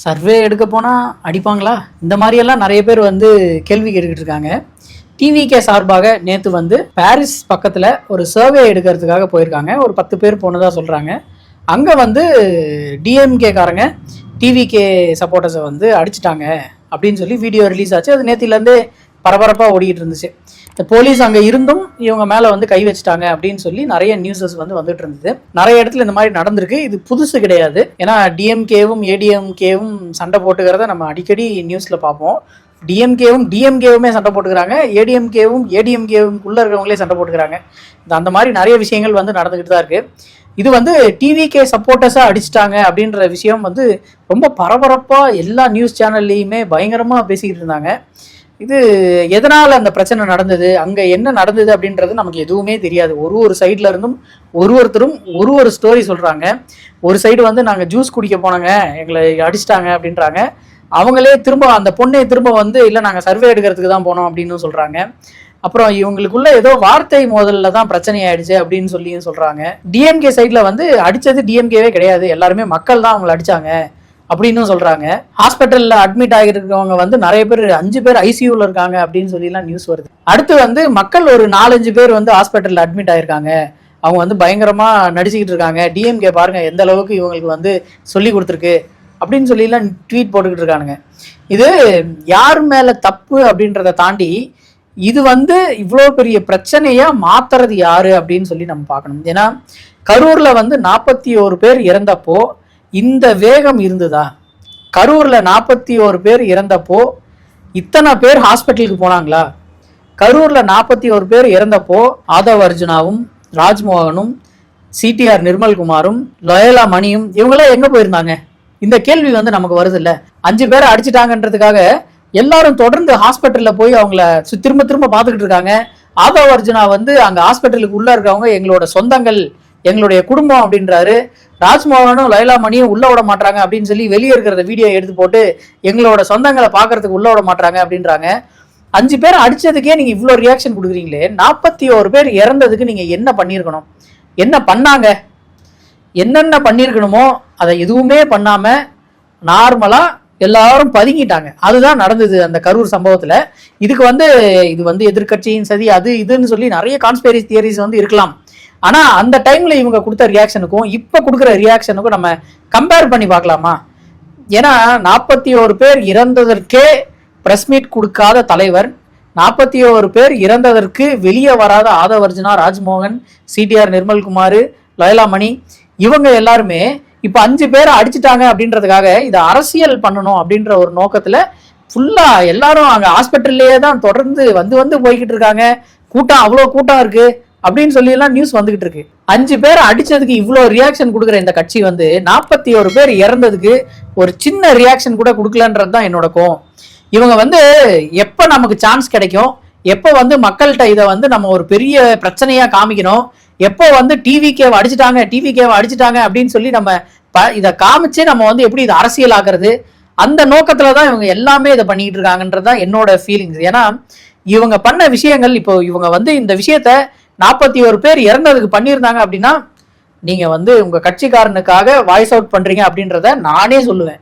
Survey எடுக்க போனால் அடிப்பாங்களா? இந்த மாதிரியெல்லாம் நிறைய பேர் வந்து கேள்வி கேட்டுக்கிட்டு இருக்காங்க. டிவிகே சார்பாக நேற்று வந்து பாரிஸ் பக்கத்தில் ஒரு சர்வே எடுக்கிறதுக்காக போயிருக்காங்க. ஒரு 10 பேர் போனதாக சொல்கிறாங்க. அங்கே வந்து டிஎம்கேக்காரங்க டிவிகே சப்போர்ட்டர்ஸை வந்து அடிச்சிட்டாங்க அப்படின்னு சொல்லி வீடியோ ரிலீஸ் ஆச்சு. அது நேற்றுலேருந்தே பரபரப்பாக ஓடிக்கிட்டு இருந்துச்சு. இந்த போலீஸ் அங்கே இருந்தும் இவங்க மேலே வந்து கை வச்சுட்டாங்க அப்படின்னு சொல்லி நிறைய நியூஸஸ் வந்து வந்துட்டு இருந்தது. நிறைய இடத்துல இந்த மாதிரி நடந்திருக்கு. இது புதுசு கிடையாது. ஏன்னா டிஎம்கேவும் ஏடிஎம்கேவும் சண்டை போட்டுக்கிறத நம்ம அடிக்கடி நியூஸில் பார்ப்போம். டிஎம்கேவுமே சண்டை போட்டுக்கிறாங்க, ஏடிஎம்கேவும் உள்ள இருக்கிறவங்களே சண்டை போட்டுக்கிறாங்க. அந்த மாதிரி நிறைய விஷயங்கள் வந்து நடந்துக்கிட்டு தான் இருக்கு. இது வந்து டிவிகே சப்போர்ட்டர்ஸாக அடிச்சிட்டாங்க அப்படின்ற விஷயம் வந்து ரொம்ப பரபரப்பாக எல்லா நியூஸ் சேனல்லையுமே பயங்கரமாக பேசிக்கிட்டு இருந்தாங்க. இது எதனால் அந்த பிரச்சனை நடந்தது, அங்கே என்ன நடந்தது அப்படின்றது நமக்கு எதுவுமே தெரியாது. ஒரு சைடில் இருந்தும் ஒருத்தரும் ஒரு ஸ்டோரி சொல்கிறாங்க. ஒரு சைடு வந்து நாங்கள் ஜூஸ் குடிக்க போனாங்க, எங்களை அடிச்சிட்டாங்க அப்படின்றாங்க. அவங்களே திரும்ப அந்த பொண்ணே திரும்ப வந்து இல்லை நாங்கள் சர்வே எடுக்கிறதுக்கு தான் போனோம் அப்படின்னு சொல்கிறாங்க. அப்புறம் இவங்களுக்குள்ள ஏதோ வார்த்தை மோதல்ல தான் பிரச்சனை ஆயிடுச்சு அப்படின்னு சொல்லியும் சொல்கிறாங்க. டிஎம்கே சைடில் வந்து அடித்தது டிஎம்கேவே கிடையாது, எல்லாருமே மக்கள் தான் அவங்களை அடித்தாங்க அப்படின்னு சொல்றாங்க. ஹாஸ்பிட்டல்ல அட்மிட் ஆகிருக்கவங்க வந்து நிறைய பேர் 5 பேர் ஐசியூல இருக்காங்க அப்படின்னு சொல்லிலாம் நியூஸ் வருது. அடுத்து வந்து மக்கள் ஒரு 4-5 பேர் வந்து ஹாஸ்பிட்டல்ல அட்மிட் ஆயிருக்காங்க, அவங்க வந்து பயங்கரமா நடிச்சுக்கிட்டு இருக்காங்க, டிஎம்கே பாருங்க எந்த அளவுக்கு இவங்களுக்கு வந்து சொல்லி கொடுத்துருக்கு அப்படின்னு சொல்லிலாம் ட்வீட் போட்டுக்கிட்டு இருக்கானுங்க. இது யார் மேல தப்பு அப்படின்றத தாண்டி இது வந்து இவ்வளோ பெரிய பிரச்சனையா மாத்துறது யாரு அப்படின்னு சொல்லி நம்ம பார்க்கணும். ஏன்னா கரூர்ல வந்து 41 பேர் இறந்தப்போ இந்த வேகம் இருந்ததா? கரூர்ல 41 பேர் இறந்தப்போ இத்தனை பேர் ஹாஸ்பிட்டலுக்கு போனாங்களா? கரூர்ல 41 பேர் இறந்தப்போ ஆதவ் அர்ஜுனாவும் ராஜ்மோகனும் சிடிஆர் நிர்மல்குமாரும் லோயலா மணியும் இவங்களாம் எங்க போயிருந்தாங்க? இந்த கேள்வி வந்து நமக்கு வருது இல்ல. 5 பேரை அடிச்சிட்டாங்கன்றதுக்காக எல்லாரும் தொடர்ந்து ஹாஸ்பிட்டல்ல போய் அவங்கள திரும்ப பார்த்துக்கிட்டு இருக்காங்க. ஆதவ் அர்ஜுனா வந்து அங்க ஹாஸ்பிட்டலுக்கு உள்ள இருக்கவங்க எங்களோட சொந்தங்கள், எங்களுடைய குடும்பம் அப்படின்றாரு. ராஜ்மோகனும் லைலா மணியும் உள்ள விட மாட்டாங்க அப்படின்னு சொல்லி வெளியே இருக்கிறத வீடியோ எடுத்து போட்டு எங்களோட சொந்தங்களை பார்க்கறதுக்கு உள்ள விட மாட்டாங்க அப்படின்றாங்க. 5 பேர் அடிச்சதுக்கே நீங்க இவ்வளோ ரியாக்ஷன் கொடுக்குறீங்களே, 41 பேர் இறந்ததுக்கு நீங்க என்ன பண்ணியிருக்கணும்? என்ன பண்ணாங்க? என்னென்ன பண்ணியிருக்கணுமோ அதை எதுவுமே பண்ணாம நார்மலா எல்லாரும் பதுங்கிட்டாங்க. அதுதான் நடந்தது அந்த கரூர் சம்பவத்துல. இதுக்கு வந்து இது வந்து எதிர்கட்சியின் சதி அது இதுன்னு சொல்லி நிறைய கான்ஸ்பிரசி தியரிஸ் வந்து இருக்கலாம். ஆனா அந்த டைம்ல இவங்க கொடுத்த ரியாக்ஷனுக்கும் இப்ப கொடுக்குற ரியாக்ஷனுக்கும் நம்ம கம்பேர் பண்ணி பார்க்கலாமா? ஏன்னா 41 பேர் இறந்ததற்கே பிரஸ் மீட் கொடுக்காத தலைவர், 41 பேர் இறந்ததற்கு வெளியே வராத ஆதவ் அர்ஜுனா, ராஜ்மோகன், சிடிஆர் நிர்மல்குமார், லோயலா மணி இவங்க எல்லாருமே இப்ப 5 பேரை அடிச்சுட்டாங்க அப்படின்றதுக்காக இதை அரசியல் பண்ணணும் அப்படின்ற ஒரு நோக்கத்துல ஃபுல்லா எல்லாரும் அங்க ஹாஸ்பிட்டல்லையே தான் தொடர்ந்து வந்து போய்கிட்டு இருக்காங்க. கூட்டம் அவ்வளோ கூட்டம் இருக்கு அப்படின்னு சொல்லி எல்லாம் நியூஸ் வந்துகிட்டு இருக்கு. 5 பேர் அடிச்சதுக்கு இவ்வளோ ரியாக்ஷன் கொடுக்குற இந்த கட்சி வந்து 41 பேர் இறந்ததுக்கு ஒரு சின்ன ரியாக்ஷன் கூட கொடுக்கலன்றது தான் என்னோட கோவம். இவங்க வந்து எப்ப நமக்கு சான்ஸ் கிடைக்கும், எப்போ வந்து மக்கள்கிட்ட இதை வந்து நம்ம ஒரு பெரிய பிரச்சனையா காமிக்கணும், எப்போ வந்து டிவிகேவை அடிச்சிட்டாங்க அப்படின்னு சொல்லி நம்ம இதை காமிச்சு நம்ம வந்து எப்படி இதை அரசியல் ஆக்குறது, அந்த நோக்கத்துல தான் இவங்க எல்லாமே இதை பண்ணிட்டு இருக்காங்கன்றதுதான் என்னோட ஃபீலிங்ஸ். ஏன்னா இவங்க பண்ண விஷயங்கள், இப்போ இவங்க வந்து இந்த விஷயத்த 41 பேர் இறந்ததுக்கு பண்ணியிருந்தாங்க அப்படின்னா நீங்க வந்து உங்க கட்சிக்காரனுக்காக வாய்ஸ் அவுட் பண்றீங்க அப்படின்றத நானே சொல்லுவேன்.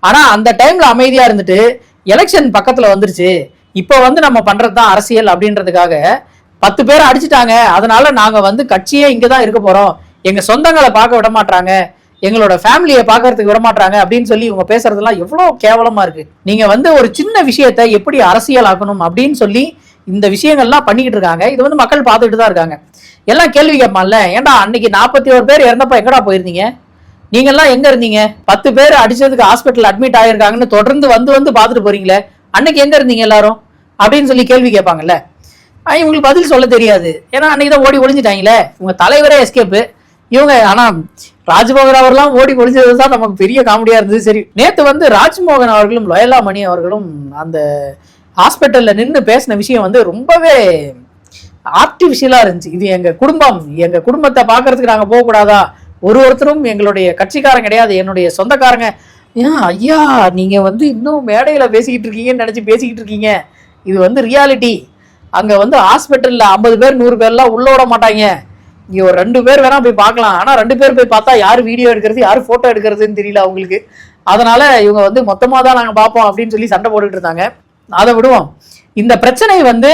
ஆனா அந்த டைம்ல அமைதியா இருந்துட்டு எலெக்ஷன் பக்கத்துல வந்துருச்சு, இப்போ வந்து நம்ம பண்றதுதான் அரசியல் அப்படின்றதுக்காக 10 பேரை அடிச்சுட்டாங்க, அதனால நாங்க வந்து கட்சியே இங்கதான் இருக்க போறோம், எங்க சொந்தங்களை பார்க்க விட மாட்டாங்க, எங்களோட ஃபேமிலியை பார்க்கறதுக்கு விட மாட்டாங்க அப்படின்னு சொல்லி இவங்க பேசுறதுலாம் எவ்வளவு கேவலமா இருக்கு. நீங்க வந்து ஒரு சின்ன விஷயத்த எப்படி அரசியல் ஆக்கணும் அப்படின்னு சொல்லி இந்த விஷயங்கள்லாம் பண்ணிக்கிட்டு இருக்காங்க. இது வந்து மக்கள் பார்த்துட்டு தான் இருக்காங்க. எல்லாம் கேள்வி கேட்பான்ல, ஏன்டா அன்னைக்கு 41 பேர் இறந்தப்ப எங்கடா போயிருந்தீங்க? நீங்கெல்லாம் எங்க இருந்தீங்க? 10 பேர் அடிச்சதுக்கு ஹாஸ்பிட்டல் அட்மிட் ஆயிருக்காங்கன்னு தொடர்ந்து வந்து பார்த்துட்டு போறீங்களே, அன்னைக்கு எங்க இருந்தீங்க எல்லாரும் அப்படின்னு சொல்லி கேள்வி கேட்பாங்கல்ல. இவங்களுக்கு பதில் சொல்ல தெரியாது. ஏன்னா அன்னைக்கு தான் ஓடி ஒளிஞ்சிட்டாங்களே, இவங்க தலைவரே எஸ்கேப்பு இவங்க. ஆனா ராஜ்மோகன் அவர்கள்லாம் ஓடி ஒளிஞ்சது தான் நமக்கு பெரிய காமெடியா இருந்தது. சரி, நேற்று வந்து ராஜ்மோகன் அவர்களும் லோயலா மணி அவர்களும் அந்த ஹாஸ்பிட்டல்ல நின்று பேசின விஷயம் வந்து ரொம்பவே ஆர்டிபிஷியலா இருந்துச்சு. இது எங்க குடும்பத்தை பார்க்கறதுக்கு நாங்க போகக்கூடாதா? ஒருத்தரும் எங்களுடைய கட்சிக்காரங்க கிடையாது, என்னுடைய சொந்தக்காரங்க. ஏன் ஐயா நீங்க வந்து இன்னும் மேடையில பேசிக்கிட்டு இருக்கீங்கன்னு நினைச்சு பேசிக்கிட்டு இருக்கீங்க. இது வந்து ரியாலிட்டி. அங்க வந்து ஹாஸ்பிட்டல்ல 50 பேர் 100 பேர்லாம் உள்ள விட மாட்டாங்க. இங்க ஒரு 2 பேர் வேணா போய் பார்க்கலாம். ஆனா 2 பேர் போய் பார்த்தா யாரு வீடியோ எடுக்கிறது, யாரு போட்டோ எடுக்கிறதுன்னு தெரியல அவங்களுக்கு. அதனால இவங்க வந்து மொத்தமாக தான் நாங்கள் பார்ப்போம் அப்படின்னு சொல்லி சண்டை போட்டுக்கிட்டு இருந்தாங்க. அதை விடுவோம். இந்த பிரச்சனை வந்து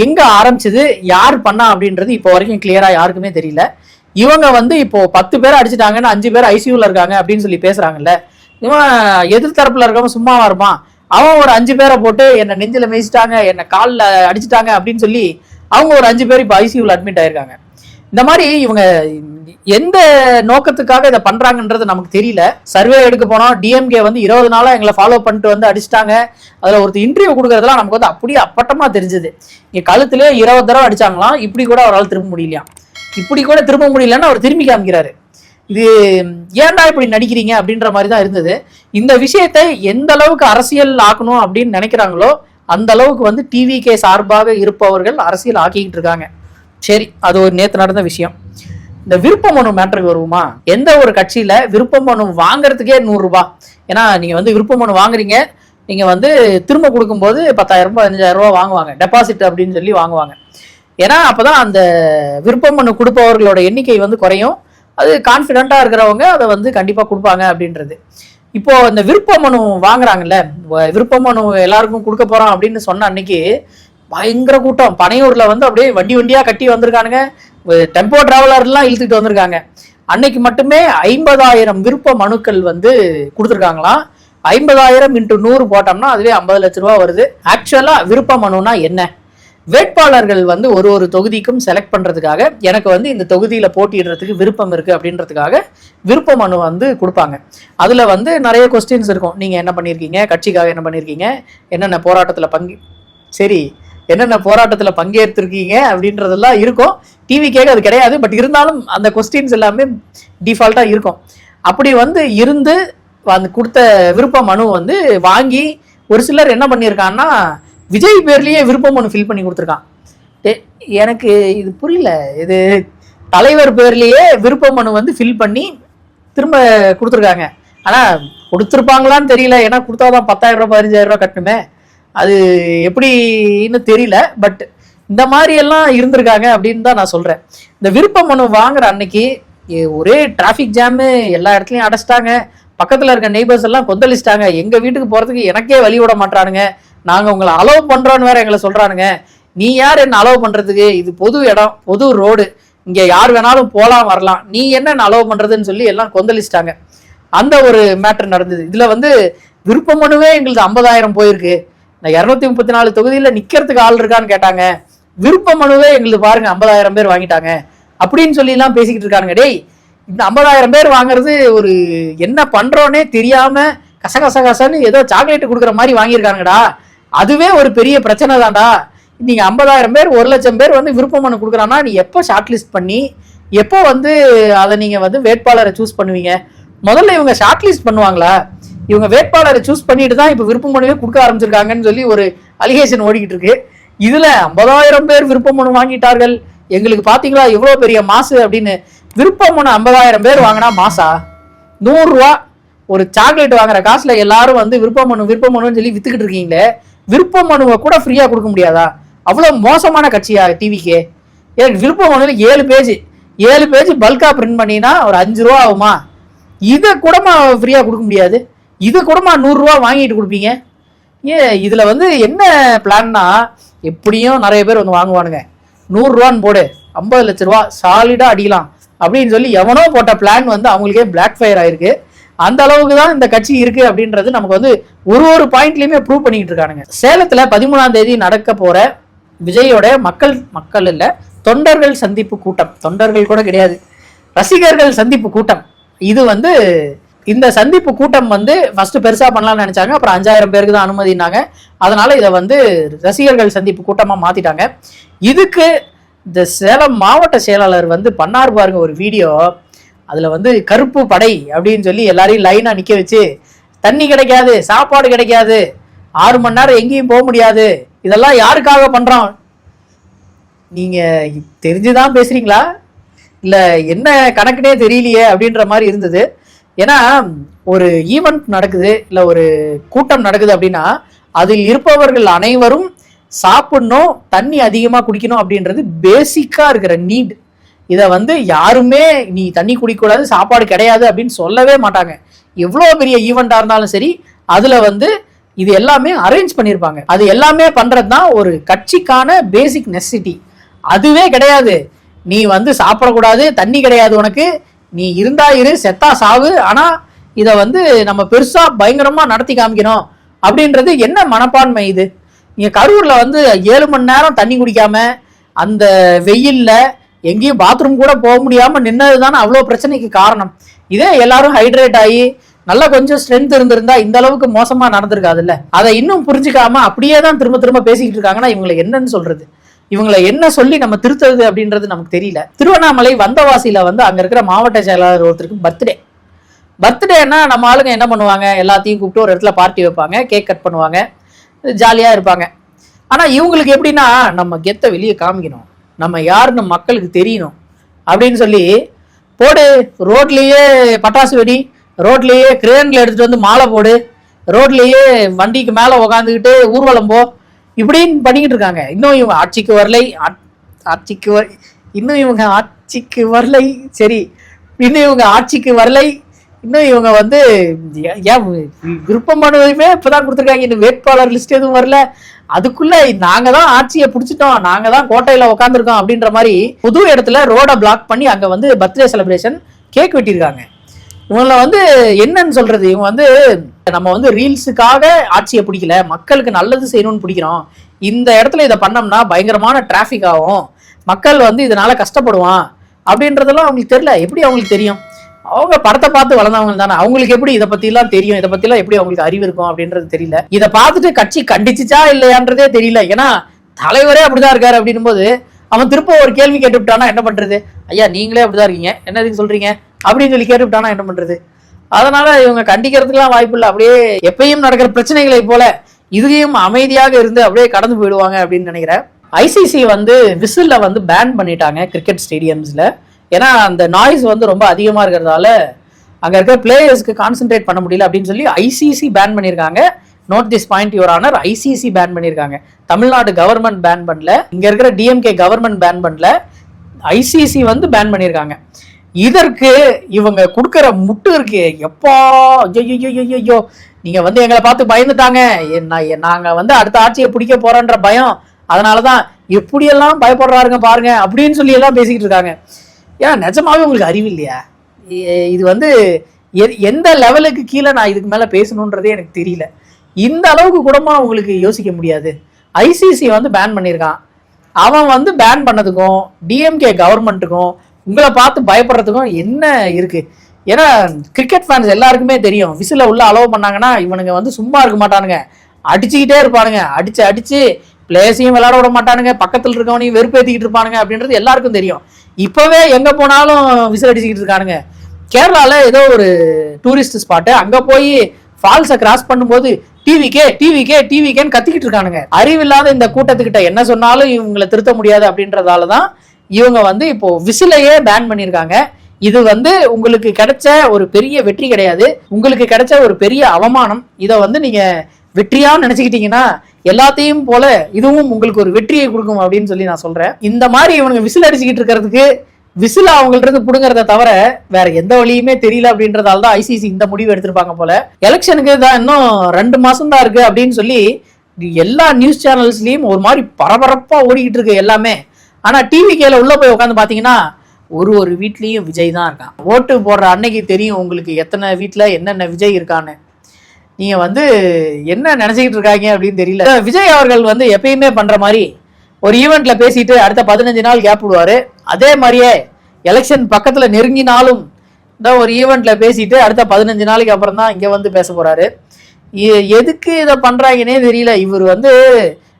எங்க ஆரம்பிச்சது, யார் பண்ணா அப்படின்றது இப்போ வரைக்கும் கிளியரா யாருக்குமே தெரியல. இவங்க வந்து இப்போ 10 பேர் அடிச்சுட்டாங்கன்னு 5 பேர் ஐசியூல இருக்காங்க அப்படின்னு சொல்லி பேசுறாங்கல்ல, இவன் எதிர்த்தரப்புல இருக்கவன் சும்மாவா இருப்பான்? அவன் ஒரு 5 பேரை போட்டு என்ன நெஞ்சில மேய்ச்சிட்டாங்க, என்ன காலில் அடிச்சுட்டாங்க அப்படின்னு சொல்லி அவங்க ஒரு 5 பேர் இப்போ ஐசியூல அட்மிட் ஆயிருக்காங்க. இந்த மாதிரி இவங்க எந்த நோக்கத்துக்காக இதை பண்றாங்கன்றது நமக்கு தெரியல. சர்வே எடுக்க போனோம், டிஎம்கே வந்து 20 நாளா எங்களை ஃபாலோ பண்ணிட்டு வந்து அடிச்சிட்டாங்க. அதுல ஒருத்தர் இன்டர்வியூ கொடுக்கறதுலாம் நமக்கு வந்து அப்படியே அப்பட்டமா தெரிஞ்சது. இங்க கழுத்துலயே 20 தடவை அடிச்சாங்களாம், இப்படி கூட அவரால் திரும்ப முடியலையா. இப்படி கூட திரும்ப முடியலன்னு அவர் திரும்பி காமிக்கிறாரு. இது ஏன்டா இப்படி நடிக்கிறீங்க அப்படின்ற மாதிரி தான் இருந்தது. இந்த விஷயத்தை எந்த அளவுக்கு அரசியல் ஆக்கணும் அப்படின்னு நினைக்கிறாங்களோ அந்த அளவுக்கு வந்து டிவிகே சார்பாக இருப்பவர்கள் அரசியல் ஆக்கிக்கிட்டு இருக்காங்க. சரி, அது ஒரு நேற்று நடந்த விஷயம். இந்த விருப்ப மனு மேட்டருக்கு வருவோமா? எந்த ஒரு கட்சியில விருப்ப மனு வாங்குறதுக்கே 100 ரூபாய். ஏன்னா நீங்க வந்து விருப்ப மனு வாங்குறீங்க, நீங்க வந்து திரும்ப கொடுக்கும்போது 10,000 ரூபாய் 15,000 ரூபாய் வாங்குவாங்க, டெபாசிட் அப்படின்னு சொல்லி வாங்குவாங்க. ஏன்னா அப்பதான் அந்த விருப்ப மனு கொடுப்பவர்களோட எண்ணிக்கை வந்து குறையும். அது கான்ஃபிடென்ட்டா இருக்கிறவங்க அதை வந்து கண்டிப்பா கொடுப்பாங்க அப்படின்றது. இப்போ இந்த விருப்ப மனு வாங்குறாங்கல்ல, விருப்ப மனு எல்லாருக்கும் கொடுக்க போறோம் அப்படின்னு சொன்ன அன்னைக்கு பயங்கர கூட்டம். பனையூர்ல வந்து அப்படியே வண்டி வண்டியா கட்டி வந்திருக்கானுங்க, டெம்போ டிராவலர்லாம் இழுத்துட்டு வந்திருக்காங்க. அன்னைக்கு மட்டுமே 50,000 விருப்ப மனுக்கள் வந்து கொடுத்துருக்காங்களாம். 50,000 × 100 போட்டோம்னா அதுவே 50 லட்ச ரூபா வருது. ஆக்சுவலா விருப்ப மனுனா என்ன? வேட்பாளர்கள் வந்து ஒரு தொகுதிக்கும் செலக்ட் பண்றதுக்காக, எனக்கு வந்து இந்த தொகுதியில போட்டியிடுறதுக்கு விருப்பம் இருக்கு அப்படின்றதுக்காக விருப்ப மனு வந்து கொடுப்பாங்க. அதுல வந்து நிறைய கொஸ்டின்ஸ் இருக்கும். நீங்க என்ன பண்ணிருக்கீங்க, கட்சிக்காக என்ன பண்ணிருக்கீங்க, என்னென்ன போராட்டத்துல என்னென்ன போராட்டத்துல பங்கேற்றிருக்கீங்க அப்படின்றதெல்லாம் இருக்கும். டிவிக்கே அது கிடையாது, பட் இருந்தாலும் அந்த கொஸ்டின்ஸ் எல்லாமே டிஃபால்ட்டா இருக்கும். அப்படி வந்து இருந்து அந்த கொடுத்த விருப்ப மனு வந்து வாங்கி ஒரு சிலர் என்ன பண்ணியிருக்காங்கன்னா விஜய் பேர்லயே விருப்ப மனு ஃபில் பண்ணி கொடுத்துருக்கான். எனக்கு இது புரியல. இது தலைவர் பேர்லயே விருப்ப மனு வந்து ஃபில் பண்ணி திரும்ப கொடுத்துருக்காங்க. ஆனா கொடுத்துருப்பாங்களான்னு தெரியல, ஏன்னா கொடுத்தாதான் 10,000 ரூபாய் 15,000 ரூபாய் கட்டணுமே, அது எப்படின்னு தெரியல. பட் இந்த மாதிரி எல்லாம் இருந்திருக்காங்க அப்படின்னு தான் நான் சொல்றேன். இந்த விருப்ப மனு வாங்குற அன்னைக்கு ஒரே டிராஃபிக் ஜாமு, எல்லா இடத்துலயும் அடைச்சிட்டாங்க. பக்கத்துல இருக்க நெய்பர்ஸ் எல்லாம் கொந்தளிச்சிட்டாங்க. எங்க வீட்டுக்கு போறதுக்கு எனக்கே வழி விட மாட்டானுங்க, நாங்க உங்களை அலோவ் பண்றோன்னு வேற எங்களை சொல்றானுங்க. நீ யார் என்ன அலோவ் பண்றதுக்கு? இது பொது இடம், பொது ரோடு, இங்க யார் வேணாலும் போலாம் வரலாம், நீ என்ன அலோவ் பண்றதுன்னு சொல்லி எல்லாம் கொந்தளிச்சிட்டாங்க. அந்த ஒரு மேட்டர் நடந்தது. இதுல வந்து விருப்ப மனுவே எங்களுக்கு 50,000 போயிருக்கு. இந்த 234 தொகுதியில நிக்கிறதுக்கு ஆள் இருக்கான்னு கேட்டாங்க. விருப்ப மனுவே எங்களுக்கு பாருங்க 50,000 பேர் வாங்கிட்டாங்க அப்படின்னு சொல்லி எல்லாம் பேசிக்கிட்டு இருக்காங்க. டேய், இந்த 50,000 பேர் வாங்குறது ஒரு என்ன பண்றோன்னே தெரியாம கசகசன்னு ஏதோ சாக்லேட் கொடுக்குற மாதிரி வாங்கியிருக்காங்கடா. அதுவே ஒரு பெரிய பிரச்சனை தான்டா. நீங்க 50,000 பேர் 1,00,000 பேர் வந்து விருப்ப மனு கொடுக்குறான்னா நீ எப்போ ஷார்ட் லிஸ்ட் பண்ணி எப்போ வந்து அதை நீங்க வந்து வேட்பாளரை சூஸ் பண்ணுவீங்க? முதல்ல இவங்க ஷார்ட் லிஸ்ட் பண்ணுவாங்களா? இவங்க வேட்பாளரை சூஸ் பண்ணிட்டு தான் இப்ப விருப்ப மனுவே கொடுக்க ஆரம்பிச்சிருக்காங்கன்னு சொல்லி ஒரு அலிகேஷன் ஓடிக்கிட்டு இருக்கு. இதுல 50,000 பேர் விருப்ப மனு வாங்கிட்டார்கள், எங்களுக்கு பாத்தீங்களா எவ்வளவு பெரிய மாசு அப்படின்னு. விருப்ப மனு 50,000 பேர் வாங்கினா மாசா 100 ரூபா. ஒரு சாக்லேட் வாங்குற காசுல எல்லாரும் வந்து விருப்ப மனுன்னு சொல்லி வித்துக்கிட்டு இருக்கீங்களே, விருப்ப மனுவை கூட ஃப்ரீயா கொடுக்க முடியாதா? அவ்வளவு மோசமான கட்சியா டிவிக்கே? விருப்ப மனுவில் 7 பேஜ் பல்கா பிரிண்ட் பண்ணினா ஒரு 5 ரூபா ஆகுமா? இதை கூடமா ஃப்ரீயா கொடுக்க முடியாது? இதை கூடமா 100 ரூபா வாங்கிட்டு கொடுப்பீங்க? இதுல வந்து என்ன பிளான்னா, எப்படியும் நிறைய பேர் வந்து வாங்குவானுங்க, 100 ரூபான்னு போடு 50 லட்ச ரூபா சாலிடா அடிக்கலாம் அப்படின்னு சொல்லி எவனோ போட்ட பிளான் வந்து அவங்களுக்கே பிளாக் ஃபயர் ஆயிருக்கு. அந்த அளவுக்கு தான் இந்த கட்சி இருக்கு அப்படின்றது நமக்கு வந்து ஒரு பாயிண்ட்லயுமே ப்ரூவ் பண்ணிட்டு இருக்கானுங்க. சேலத்துல 13ஆம் தேதி நடக்க போற விஜயோட மக்கள் இல்ல தொண்டர்கள் சந்திப்பு கூட்டம், தொண்டர்கள் கூட கிடையாது, ரசிகர்கள் சந்திப்பு கூட்டம். இது வந்து இந்த சந்திப்பு கூட்டம் வந்து ஃபர்ஸ்ட் பெருசா பண்ணலாம்னு நினைச்சாங்க, அப்புறம் 5,000 பேருக்கு தான் அனுமதினாங்க. அதனால இதை வந்து ரசிகர்கள் சந்திப்பு கூட்டமா மாத்திட்டாங்க. இதுக்கு இந்த சேலம் மாவட்ட செயலாளர் வந்து பண்ணார் பாருங்க ஒரு வீடியோ. அதுல வந்து கருப்பு படை அப்படின்னு சொல்லி எல்லாரையும் லைனா நிக்க வச்சு, தண்ணி கிடைக்காது, சாப்பாடு கிடைக்காது, 6 மணி நேரம் எங்கேயும் போக முடியாது, இதெல்லாம் யாருக்காக பண்றோம்? நீங்க தெரிஞ்சுதான் பேசுறீங்களா இல்ல என்ன கணக்குனே தெரியலையே அப்படின்ற மாதிரி இருந்தது. ஏன்னா ஒரு ஈவெண்ட் நடக்குது, இல்ல ஒரு கூட்டம் நடக்குது அப்படின்னா அதில் இருப்பவர்கள் அனைவரும் சாப்பிடணும், தண்ணி அதிகமா குடிக்கணும் அப்படின்றது பேசிக்கா இருக்கிற நீட். இதை வந்து யாருமே நீ தண்ணி குடிக்கக்கூடாது, சாப்பாடு கிடையாது அப்படின்னு சொல்லவே மாட்டாங்க. எவ்வளோ பெரிய ஈவெண்ட்டாக இருந்தாலும் சரி அதில் வந்து இது எல்லாமே அரேஞ்ச் பண்ணியிருப்பாங்க. அது எல்லாமே பண்ணுறது தான் ஒரு கட்சிக்கான பேசிக் நெசசிட்டி. அதுவே கிடையாது. நீ வந்து சாப்பிடக்கூடாது, தண்ணி கிடையாது உனக்கு, நீ இருந்தா இரு, செத்தா சாவு, ஆனால் இதை வந்து நம்ம பெருசாக பயங்கரமாக நடத்தி காமிக்கணும் அப்படின்றது என்ன மனப்பான்மை இது? நீங்கள் கரூரில் வந்து 7 மணி நேரம் தண்ணி குடிக்காம அந்த வெயிலில் எங்கேயும் பாத்ரூம் கூட போக முடியாமல் நின்னது தானே அவ்வளோ பிரச்சனைக்கு காரணம். இதே எல்லாரும் ஹைட்ரேட் ஆகி நல்லா கொஞ்சம் ஸ்ட்ரென்த் இருந்திருந்தா இந்த அளவுக்கு மோசமா நடந்திருக்காதுல்ல. அதை இன்னும் புரிஞ்சுக்காம அப்படியே தான் திரும்ப திரும்ப பேசிக்கிட்டு இருக்காங்கன்னா இவங்களை என்னன்னு சொல்றது? இவங்களை என்ன சொல்லி நம்ம திருத்துறது அப்படின்றது நமக்கு தெரியல. திருவண்ணாமலை வந்தவாசியில வந்து அங்க இருக்கிற மாவட்ட செயலாளர் ஒருத்தருக்கு பர்த்டேன்னா நம்ம ஆளுங்க என்ன பண்ணுவாங்க, எல்லாத்தையும் கூப்பிட்டு ஒரு இடத்துல பார்ட்டி வைப்பாங்க, கேக் கட் பண்ணுவாங்க, ஜாலியா இருப்பாங்க. ஆனா இவங்களுக்கு எப்படின்னா நம்ம கெத்த வெளியே காமிக்கணும், நம்ம யாருன்னு மக்களுக்கு தெரியணும் அப்படின்னு சொல்லி போடு, ரோட்லேயே பட்டாசு வெடி, ரோட்லேயே கிரேனில் எடுத்துகிட்டு வந்து மாலை போடு, ரோட்லேயே வண்டிக்கு மேலே உக்காந்துக்கிட்டு ஊர்வலம் போ, இப்படின்னு பண்ணிக்கிட்டு இருக்காங்க. இன்னும் இவங்க ஆட்சிக்கு வரலை, இன்னும் இவங்க ஆட்சிக்கு வரலை, சரி இன்னும் இவங்க ஆட்சிக்கு வரலை, இன்னும் இவங்க வந்து ஏன் விருப்பம் பண்ணுவதுமே இப்போதான் கொடுத்துருக்காங்க, இன்னும் வேட்பாளர் லிஸ்ட் எதுவும் வரல, அதுக்குள்ள நாங்க தான் ஆட்சியை பிடிச்சிட்டோம், நாங்க தான் கோட்டையில உட்காந்துருக்கோம் அப்படின்ற மாதிரி புது இடத்துல ரோட பிளாக் பண்ணி அங்க வந்து பர்த்டே செலிப்ரேஷன் கேக் வெட்டியிருக்காங்க. இவங்களை வந்து என்னன்னு சொல்றது, இவங்க வந்து நம்ம வந்து ரீல்ஸுக்காக ஆட்சியை பிடிக்கல, மக்களுக்கு நல்லது செய்யணும்னு பிடிக்கிறோம், இந்த இடத்துல இதை பண்ணோம்னா பயங்கரமான டிராஃபிக் ஆகும், மக்கள் வந்து இதனால கஷ்டப்படுவான் அப்படின்றதெல்லாம் அவங்களுக்கு தெரியல. எப்படி அவங்களுக்கு தெரியும்? அவங்க படத்தை பார்த்து வளர்ந்தவங்க தானே, அவங்களுக்கு எப்படி இதை பத்தி எல்லாம் தெரியும், இதை பத்தி எல்லாம் எப்படி அவங்களுக்கு அறிவு இருக்கும் அப்படின்றது தெரியல. இதை பார்த்துட்டு கட்சி கண்டிச்சுச்சா இல்லையான்றதே தெரியல. ஏன்னா தலைவரே அப்படிதான் இருக்காரு அப்படின்னும் போது அவன் திரும்ப ஒரு கேள்வி கேட்டுவிட்டானா என்ன பண்றது? ஐயா நீங்களே அப்படிதான் இருக்கீங்க, என்னதுக்கு சொல்றீங்க அப்படின்னு சொல்லி கேட்டுவிட்டானா என்ன பண்றது? அதனால இவங்க கண்டிக்கிறதுக்கெல்லாம் வாய்ப்பு இல்லை. அப்படியே எப்பயும் நடக்கிற பிரச்சனைகளை போல இதையும் அமைதியாக இருந்து அப்படியே கடந்து போயிடுவாங்க அப்படின்னு நினைக்கிறேன். ஐசிசி வந்து விசில்ல வந்து பேன் பண்ணிட்டாங்க கிரிக்கெட் ஸ்டேடியம்ஸ்ல. ஏன்னா அந்த நாய்ஸ் வந்து ரொம்ப அதிகமாக இருக்கிறதால அங்கே இருக்கிற பிளேயர்ஸ்க்கு கான்சென்ட்ரேட் பண்ண முடியல அப்படின்னு சொல்லி ஐசிசி பேன் பண்ணியிருக்காங்க. Note this point your honour, ICC ban பண்ணியிருக்காங்க. தமிழ்நாடு கவர்மெண்ட் பேன் பண்ணல, இங்கே இருக்கிற டிஎம்கே கவர்மெண்ட் பேன் பண்ணல, ஐசிசி வந்து பேன் பண்ணியிருக்காங்க. இதற்கு இவங்க கொடுக்குற முட்டு இருக்கு, எப்பா ஐயோ நீங்கள் வந்து எங்களை பார்த்து பயந்துட்டாங்க, நாங்கள் வந்து அடுத்த ஆட்சியை பிடிக்க போகிறோன்ற பயம், அதனால தான் எப்படியெல்லாம் பயப்படுறாருங்க பாருங்க அப்படின்னு சொல்லி எல்லாம் பேசிக்கிட்டு இருக்காங்க. ஏன் நிஜமாவே உங்களுக்கு அறிவு இல்லையா? இது வந்து எந்த லெவலுக்கு கீழே நான் இதுக்கு மேலே பேசணுன்றதே எனக்கு தெரியல. இந்த அளவுக்கு கூடமா உங்களுக்கு யோசிக்க முடியாது? ஐசிசி வந்து பேன் பண்ணியிருக்கான். அவன் வந்து பேன் பண்ணதுக்கும் டிஎம்கே கவர்மெண்ட்டுக்கும் உங்களை பார்த்து பயப்படுறதுக்கும் என்ன இருக்கு? ஏன்னா கிரிக்கெட் ஃபேன்ஸ் எல்லாருக்குமே தெரியும், விசில உள்ள அலோவ் பண்ணாங்கன்னா இவனுங்க வந்து சும்மா இருக்க மாட்டானுங்க, அடிச்சுக்கிட்டே இருப்பானுங்க, அடிச்சு பிளேஸையும் விளையாட விட மாட்டானுங்க, பக்கத்தில் இருக்கவனையும் வெறுப்பேற்றிக்கிட்டு இருப்பானுங்க அப்படின்றது எல்லாருக்கும் தெரியும். இப்பவே எங்க போனாலும் விசில் அடிச்சுக்கிட்டு இருக்கானுங்க. கேரளால ஏதோ ஒரு டூரிஸ்ட் ஸ்பாட்டு, அங்க போய் ஃபால்ஸை கிராஸ் பண்ணும்போது டிவிக்கேன்னு கத்திக்கிட்டு இருக்கானுங்க. அறிவில்லாத இந்த கூட்டத்துக்கிட்ட என்ன சொன்னாலும் இவங்களை திருத்த முடியாது அப்படின்றதாலதான் இவங்க வந்து இப்போ விசிலையே பேன் பண்ணியிருக்காங்க. இது வந்து உங்களுக்கு கிடைச்ச ஒரு பெரிய வெற்றி கிடையாது, உங்களுக்கு கிடைச்ச ஒரு பெரிய அவமானம். இதை வந்து நீங்க வெற்றியா நினைச்சுக்கிட்டீங்கன்னா எல்லாத்தையும் போல இதுவும் உங்களுக்கு ஒரு வெற்றியை கொடுக்கும் அப்படின்னு சொல்லி நான் சொல்றேன். இந்த மாதிரி இவனுங்க விசில் அடிச்சுக்கிட்டு இருக்கிறதுக்கு விசில் அவங்கள்ட்ட இருந்து புடுங்கிறத தவிர வேற எந்த வழியுமே தெரியல அப்படின்றதால தான் ஐசிசி இந்த முடிவு எடுத்திருப்பாங்க போல. எலெக்ஷனுக்கு தான் இன்னும் 2 மாசம் தான் இருக்கு அப்படின்னு சொல்லி எல்லா நியூஸ் சேனல்ஸ்லயும் ஒரு மாதிரி பரபரப்பா ஓடிக்கிட்டு இருக்கு எல்லாமே. ஆனா டிவிகேல உள்ள போய் உட்காந்து பாத்தீங்கன்னா ஒரு வீட்லயும் விஜய் தான் இருக்கான். ஓட்டு போடுற அன்னைக்கு தெரியும் உங்களுக்கு எத்தனை வீட்டுல என்னென்ன விஜய் இருக்கான்னு. நீங்க வந்து என்ன நினைச்சுக்கிட்டு இருக்காங்க அப்படின்னு தெரியல. விஜய் அவர்கள் வந்து எப்பயுமே பண்ற மாதிரி ஒரு ஈவெண்ட்ல பேசிட்டு அடுத்த 15 நாள் கேப் விடுவாரு. அதே மாதிரியே எலெக்ஷன் பக்கத்துல நெருங்கினாலும் இந்த ஒரு ஈவெண்ட்ல பேசிட்டு அடுத்த 15 நாளைக்கு அப்புறம் தான் இங்க வந்து பேச போறாரு. எதுக்கு இதை பண்றாங்கன்னே தெரியல. இவர் வந்து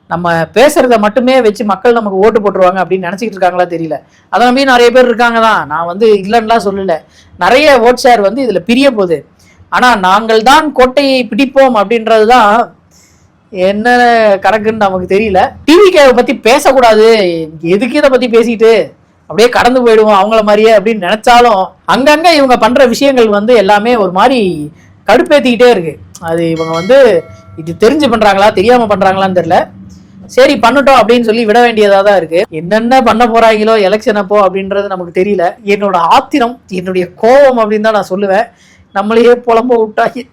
நம்ம பேசுறத மட்டுமே வச்சு மக்கள் நமக்கு ஓட்டு போட்டுருவாங்க அப்படின்னு நினைச்சிட்டு இருக்காங்களா தெரியல. அதை நம்பி நிறைய பேர் இருக்காங்க தான், நான் வந்து இல்லைன்னுலாம் சொல்லல. நிறைய ஓட் ஷேர் வந்து இதுல பிரிய போகுது. ஆனா நாங்கள் தான் கோட்டையை பிடிப்போம் அப்படின்றதுதான் என்ன கணக்குன்னு நமக்கு தெரியல. டிவிகேவை பத்தி பேசக்கூடாது, எதுக்கு இதை பத்தி பேசிட்டு அப்படியே கடந்து போயிடுவோம் அவங்கள மாதிரியே அப்படின்னு நினைச்சாலும் அங்கங்க இவங்க பண்ற விஷயங்கள் வந்து எல்லாமே ஒரு மாதிரி கடுப்பேத்திக்கிட்டே இருக்கு. அது இவங்க வந்து இது தெரிஞ்சு பண்றாங்களா தெரியாம பண்றாங்களான்னு தெரியல. சரி பண்ணட்டும் அப்படின்னு சொல்லி விட வேண்டியதா தான் இருக்கு. என்னென்ன பண்ண போறாங்களோ எலெக்ஷன் அப்போ அப்படின்றது நமக்கு தெரியல. என்னோட ஆத்திரம், என்னுடைய கோபம் அப்படின்னு தான் நான் சொல்லுவேன். நம்மளையே புலம்ப விட்டாங்க.